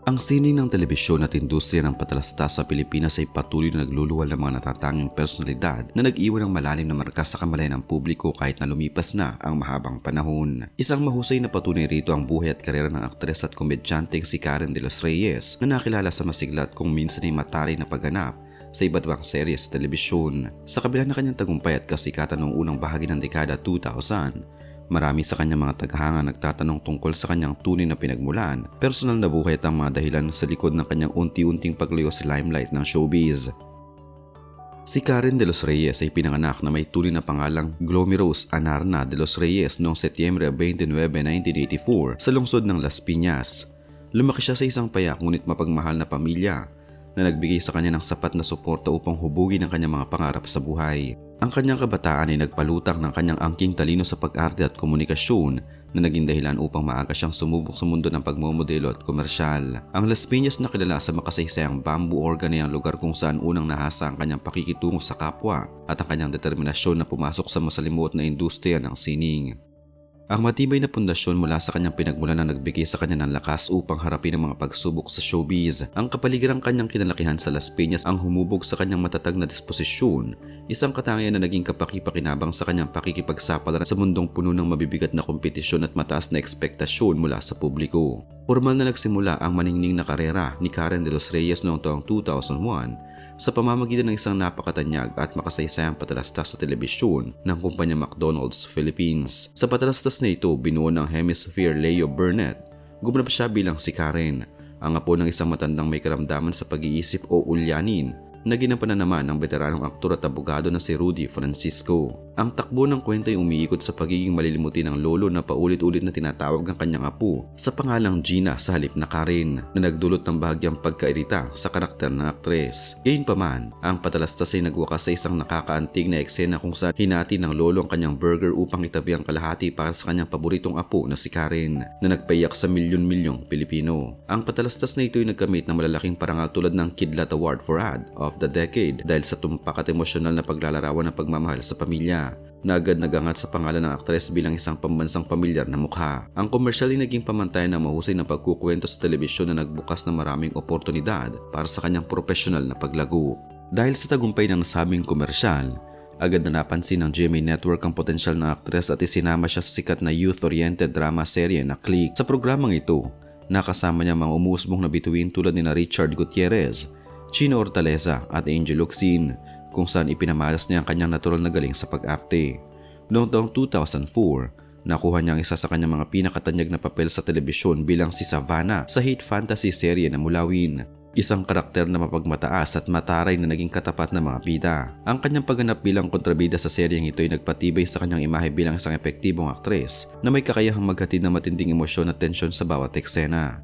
Ang sining ng telebisyon at industriya ng patalastas sa Pilipinas ay patuloy na nagluluwal ng mga natatanging personalidad na nag-iwan ng malalim na marka sa kamalayan ng publiko kahit na lumipas na ang mahabang panahon. Isang mahusay na patunay rito ang buhay at karera ng aktres at komedyanteng si Karen De Los Reyes na nakilala sa masigla at kung minsan ay mataray na pagganap sa iba't ibang serye sa telebisyon. Sa kabila ng kanyang tagumpay at kasikatan noong unang bahagi ng dekada 2000, marami sa kanyang mga tagahanga nagtatanong tungkol sa kanyang tunay na pinagmulan, personal na buhay at ang mga dahilan sa likod ng kanyang unti-unting paglayo sa limelight ng showbiz. Si Karen De Los Reyes ay pinanganak na may tunay na pangalang Glomerose Anarna De Los Reyes noong Setyembre 29, 1984 sa lungsod ng Las Piñas. Lumaki siya sa isang payak ngunit mapagmahal na pamilya na nagbigay sa kanya ng sapat na suporta upang hubugin ang kanyang mga pangarap sa buhay. Ang kanyang kabataan ay nagpalutang ng kanyang angking talino sa pag-arte at komunikasyon na naging dahilan upang maaga siyang sumubok sa mundo ng pagmomodelo at komersyal. Ang Las Piñas na kilala sa makasaysayang bamboo organ ay ang lugar kung saan unang nahasa ang kanyang pakikitungo sa kapwa at ang kanyang determinasyon na pumasok sa masalimuot na industriya ng sining. Ang matibay na pundasyon mula sa kanyang pinagmulan na nagbigay sa kanya ng lakas upang harapin ang mga pagsubok sa showbiz. Ang kapaligiran kanyang kinalakihan sa Las Piñas ang humubog sa kanyang matatag na disposisyon, isang katangian na naging kapaki-pakinabang sa kanyang pakikipagsapalaran sa mundong puno ng mabibigat na kompetisyon at mataas na ekspektasyon mula sa publiko. Formal na nagsimula ang maningning na karera ni Karen De Los Reyes noong taong 2001 sa pamamagitan ng isang napakatanyag at makasaysayang patalastas sa telebisyon ng kumpanya McDonald's Philippines. Sa patalastas na ito, binuo ng Hemisphere Leo Burnett. Gumanap siya bilang si Karen, ang apo ng isang matandang may karamdaman sa pag-iisip o ulyanin, na ginampanan naman ng veteranong aktor at abogado na si Rudy Francisco. Ang takbo ng kwento ay umiikot sa pagiging malilimutin ng lolo na paulit-ulit na tinatawag ang kanyang apo sa pangalang Gina sa halip na Karen, na nagdulot ng bahagyang pagkairita sa karakter ng aktres. Gayunpaman, ang patalastas ay nagwakas sa isang nakakaantig na eksena kung saan hinati ng lolo ang kanyang burger upang itabi ang kalahati para sa kanyang paboritong apo na si Karen, na nagpayak sa milyon-milyong Pilipino. Ang patalastas na ito ay nagkamit ng malalaking parangal tulad ng Kidlat Award for Ad of the Decade dahil sa tumpak at emosyonal na paglalarawan ng pagmamahal sa pamilya, na agad nagangat sa pangalan ng aktres bilang isang pambansang pamilyar na mukha. Ang komersyal ay naging pamantayan ng mahusay na pagkukwento sa telebisyon na nagbukas ng maraming oportunidad para sa kanyang profesional na paglago. Dahil sa tagumpay ng nasabing komersyal, agad na napansin ng GMA Network ang potensyal ng aktres at isinama siya sa sikat na youth-oriented drama serye na Click. Sa programang ito, nakasama niya mga umuusbong na bituin tulad ni Richard Gutierrez, Chino Hortaleza at Angel Locsin, kung saan ipinamalas niya ang kanyang natural na galing sa pag-arte. Noong taong 2004, nakuha niya ang isa sa kanyang mga pinakatanyag na papel sa telebisyon bilang si Savannah sa hit fantasy serye na Mulawin, isang karakter na mapagmataas at mataray na naging katapat ng mga bida. Ang kanyang pagganap bilang kontrabida sa seryeng ito ay nagpatibay sa kanyang imahe bilang isang epektibong aktres na may kakayahang maghatid ng matinding emosyon at tensyon sa bawat eksena.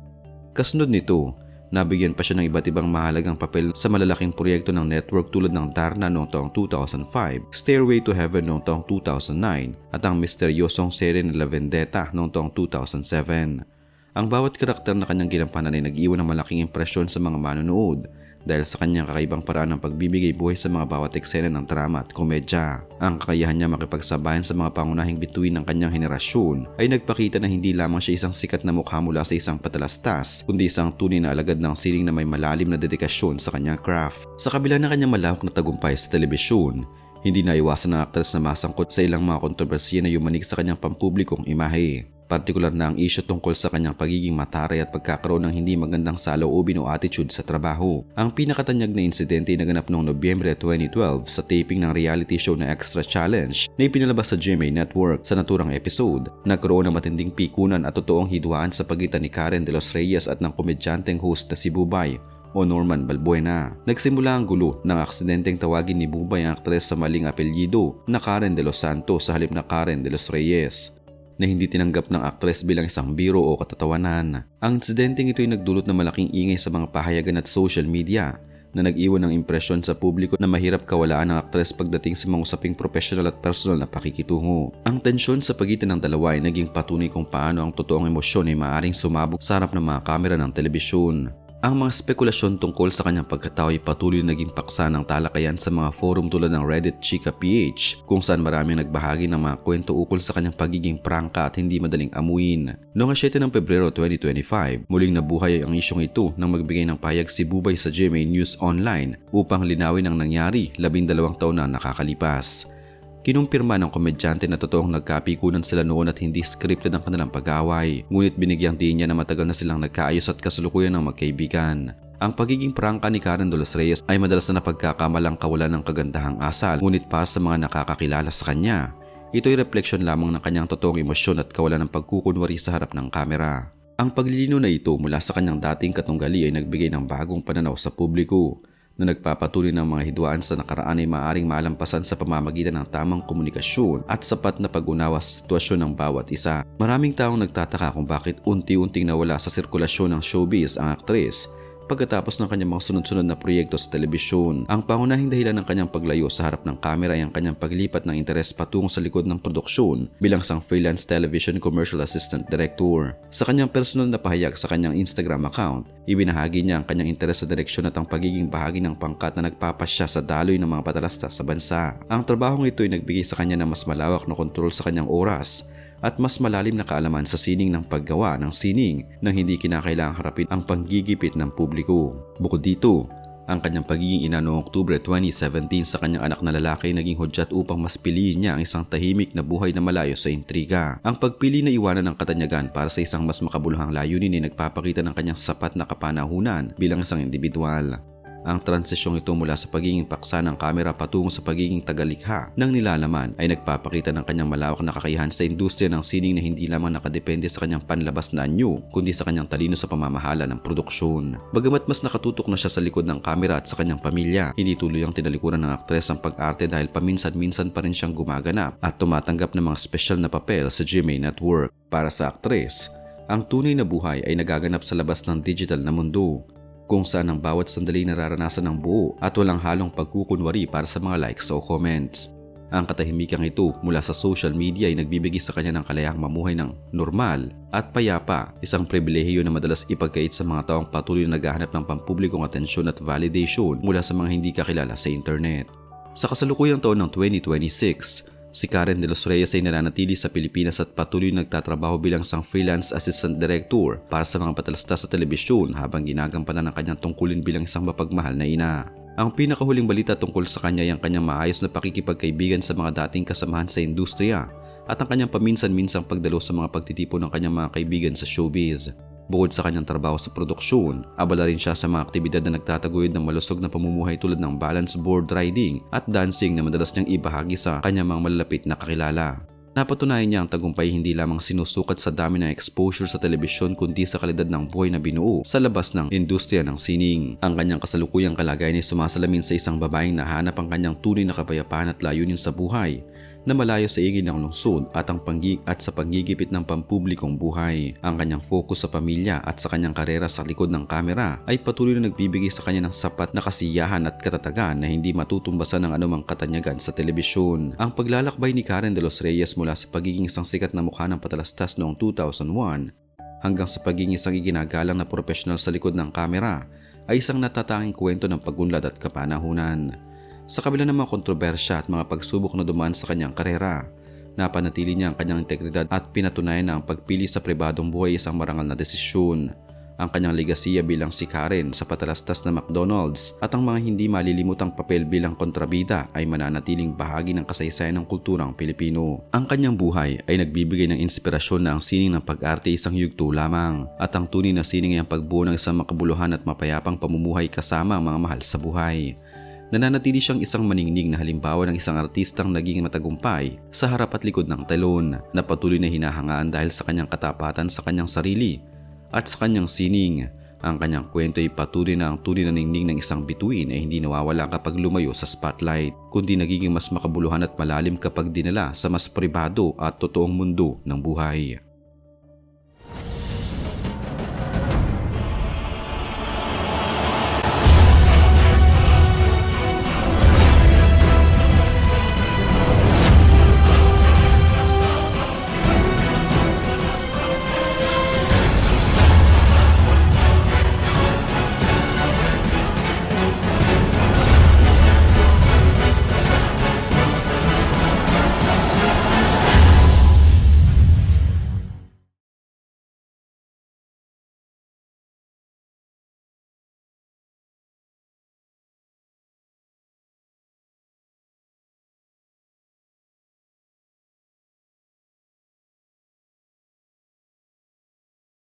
Kasunod nito, nabigyan pa siya ng iba't ibang mahalagang papel sa malalaking proyekto ng network tulad ng Darna noong taong 2005, Stairway to Heaven noong taong 2009 at ang misteryosong serye na La Vendetta noong taong 2007. Ang bawat karakter na kanyang ginampanan ay nag-iwan ng malaking impresyon sa mga manonood dahil sa kanyang kakaibang paraan ng pagbibigay buhay sa mga bawat eksena ng drama at komedya. Ang kakayahan niya makipagsabayan sa mga pangunahing bituin ng kanyang henerasyon ay nagpakita na hindi lamang siya isang sikat na mukha mula sa isang patalastas, kundi isang tunay na alagad ng sining na may malalim na dedikasyon sa kanyang craft. Sa kabila ng kanyang malawak na tagumpay sa telebisyon, hindi naiwasan ng aktres na masangkot sa ilang mga kontrobersiya na yumanig sa kanyang pampublikong imahe. Partikular na ang isyu tungkol sa kanyang pagiging mataray at pagkakaroon ng hindi magandang saloobin o attitude sa trabaho. Ang pinakatanyag na insidente ay naganap noong Nobyembre 2012 sa taping ng reality show na Extra Challenge na ipinalabas sa GMA Network. Sa naturang episode, nagkaroon ng matinding pikunan at totoong hidwaan sa pagitan ni Karen De Los Reyes at ng komedyanteng host na si Bubay o Norman Balbuena. Nagsimula ang gulo ng aksidenteng tawagin ni Bubay ang aktres sa maling apelyido na Karen De Los Santos sa halip na Karen De Los Reyes, na hindi tinanggap ng aktres bilang isang biro o katatawanan. Ang insidenteng ito ay nagdulot ng malaking ingay sa mga pahayagan at social media na nag-iwan ng impresyon sa publiko na mahirap kawalaan ng aktres pagdating sa mga usaping professional at personal na pakikitungo. Ang tensyon sa pagitan ng dalawa ay naging patunay kung paano ang totoong emosyon ay maaaring sumabog sa harap ng mga kamera ng telebisyon. Ang mga spekulasyon tungkol sa kanyang pagkatao ay patuloy na naging paksa ng talakayan sa mga forum tulad ng Reddit Chika PH, kung saan maraming nagbahagi ng mga kwento ukol sa kanyang pagiging prangka at hindi madaling amuin. Noong 7 ng Pebrero 2025, muling nabuhay ang isyong ito nang magbigay ng pahayag si Bubay sa GMA News Online upang linawin ang nangyari 12 taon na nakakalipas. Kinumpirma ng komedyante na totoong nagkapikunan sila noon at hindi scripted ang kanilang pag-away, ngunit binigyang diin niya na matagal na silang nagkaayos at kasalukuyan ng magkaibigan. Ang pagiging prangka ni Karen de los Reyes ay madalas na napagkakamalang kawalan ng kagandahang asal, ngunit para sa mga nakakakilala sa kanya, ito ay refleksyon lamang ng kanyang totoong emosyon at kawalan ng pagkukunwari sa harap ng kamera. Ang paglilino na ito mula sa kanyang dating katunggali ay nagbigay ng bagong pananaw sa publiko, na nagpapatuloy ng mga hidwaan sa nakaraan ay maaaring malampasan sa pamamagitan ng tamang komunikasyon at sapat na pag-unawa sa sitwasyon ng bawat isa. Maraming taong nagtataka kung bakit unti-unting nawala sa sirkulasyon ng showbiz ang aktres pagkatapos ng kanyang mga sunod-sunod na proyekto sa telebisyon. Ang pangunahing dahilan ng kanyang paglayo sa harap ng kamera ay ang kanyang paglipat ng interes patungo sa likod ng produksyon bilang isang freelance television commercial assistant director. Sa kanyang personal na pahayag sa kanyang Instagram account, ibinahagi niya ang kanyang interes sa direksyon at ang pagiging bahagi ng pangkat na nagpapasya sa daloy ng mga patalastas sa bansa. Ang trabahong ito ay nagbigay sa kanya ng mas malawak na kontrol sa kanyang oras at mas malalim na kaalaman sa sining ng paggawa ng sining nang hindi kinakailangang harapin ang panggigipit ng publiko. Bukod dito, ang kanyang pagiging ina noong Oktubre 2017 sa kanyang anak na lalaki ay naging hudyat upang mas piliin niya ang isang tahimik na buhay na malayo sa intriga. Ang pagpili na iwanan ng katanyagan para sa isang mas makabuluhang layunin ay nagpapakita ng kanyang sapat na kapanahunan bilang isang individual. Ang transisyong ito mula sa pagiging paksa ng kamera patungo sa pagiging tagalikha ng nilalaman ay nagpapakita ng kanyang malawak na kakayahan sa industriya ng sining na hindi lamang nakadepende sa kanyang panlabas na anyo, kundi sa kanyang talino sa pamamahala ng produksyon. Bagamat mas nakatutok na siya sa likod ng kamera at sa kanyang pamilya, hindi tuluyang tinalikuran ng aktres ang pag-arte dahil paminsan-minsan pa rin siyang gumaganap at tumatanggap ng mga espesyal na papel sa GMA Network. Para sa aktres, ang tunay na buhay ay nagaganap sa labas ng digital na mundo, kung saan ang bawat sandali nararanasan ng buo at walang halong pagkukunwari para sa mga likes o comments. Ang katahimikang ito mula sa social media ay nagbibigay sa kanya ng kalayaang mamuhay ng normal at payapa, isang pribilehiyo na madalas ipagkait sa mga taong patuloy na naghahanap ng pampublikong atensyon at validation mula sa mga hindi kakilala sa internet. Sa kasalukuyang taon ng 2026, si Karen de los Reyes ay nananatili sa Pilipinas at patuloy nagtatrabaho bilang isang freelance assistant director para sa mga patalastas sa telebisyon habang ginagampanan ng kanyang tungkulin bilang isang mapagmahal na ina. Ang pinakahuling balita tungkol sa kanya ay ang kanyang maayos na pakikipagkaibigan sa mga dating kasamahan sa industriya at ang kanyang paminsan-minsang pagdalo sa mga pagtitipon ng kanyang mga kaibigan sa showbiz. Bukod sa kanyang trabaho sa produksyon, abala rin siya sa mga aktibidad na nagtataguyod ng malusog na pamumuhay tulad ng balance board riding at dancing na madalas niyang ibahagi sa kanyang mga malalapit na kakilala. Napatunayan niya ang tagumpay hindi lamang sinusukat sa dami ng exposure sa telebisyon kundi sa kalidad ng buhay na binuo sa labas ng industriya ng sining. Ang kanyang kasalukuyang kalagayan ay sumasalamin sa isang babaeng nahanap ang kanyang tunay na kapayapaan at layunin sa buhay, na malayo sa ingin ng lungsod at sa panggigipit ng pampublikong buhay. Ang kanyang focus sa pamilya at sa kanyang karera sa likod ng kamera ay patuloy na nagbibigay sa kanya ng sapat na kasiyahan at katatagan na hindi matutumbasan ng anumang katanyagan sa telebisyon. Ang paglalakbay ni Karen de los Reyes mula sa pagiging isang sikat na mukha ng patalastas noong 2001 hanggang sa pagiging isang iginagalang na profesional sa likod ng kamera ay isang natatanging kwento ng pagunlad at kapanahunan. Sa kabila ng mga kontrobersya at mga pagsubok na dumaan sa kanyang karera, napanatili niya ang kanyang integridad at pinatunayan na ang pagpili sa pribadong buhay ay isang marangal na desisyon. Ang kanyang legasiya bilang si Karen sa patalastas na McDonald's at ang mga hindi malilimutang papel bilang kontrabida ay mananatiling bahagi ng kasaysayan ng kulturang Pilipino. Ang kanyang buhay ay nagbibigay ng inspirasyon na ang sining ng pag-arte ay isang yugto lamang at ang tunay na sining ay ang pagbuo ng isang makabuluhan at mapayapang pamumuhay kasama ang mga mahal sa buhay. Nananatili siyang isang maningning na halimbawa ng isang artistang naging matagumpay sa harap at likod ng telon na patuloy na hinahangaan dahil sa kanyang katapatan sa kanyang sarili at sa kanyang sining. Ang kanyang kwento ay patuloy na ang tunay na ningning ng isang bituin ay hindi nawawala kapag lumayo sa spotlight, kundi nagiging mas makabuluhan at malalim kapag dinala sa mas pribado at totoong mundo ng buhay.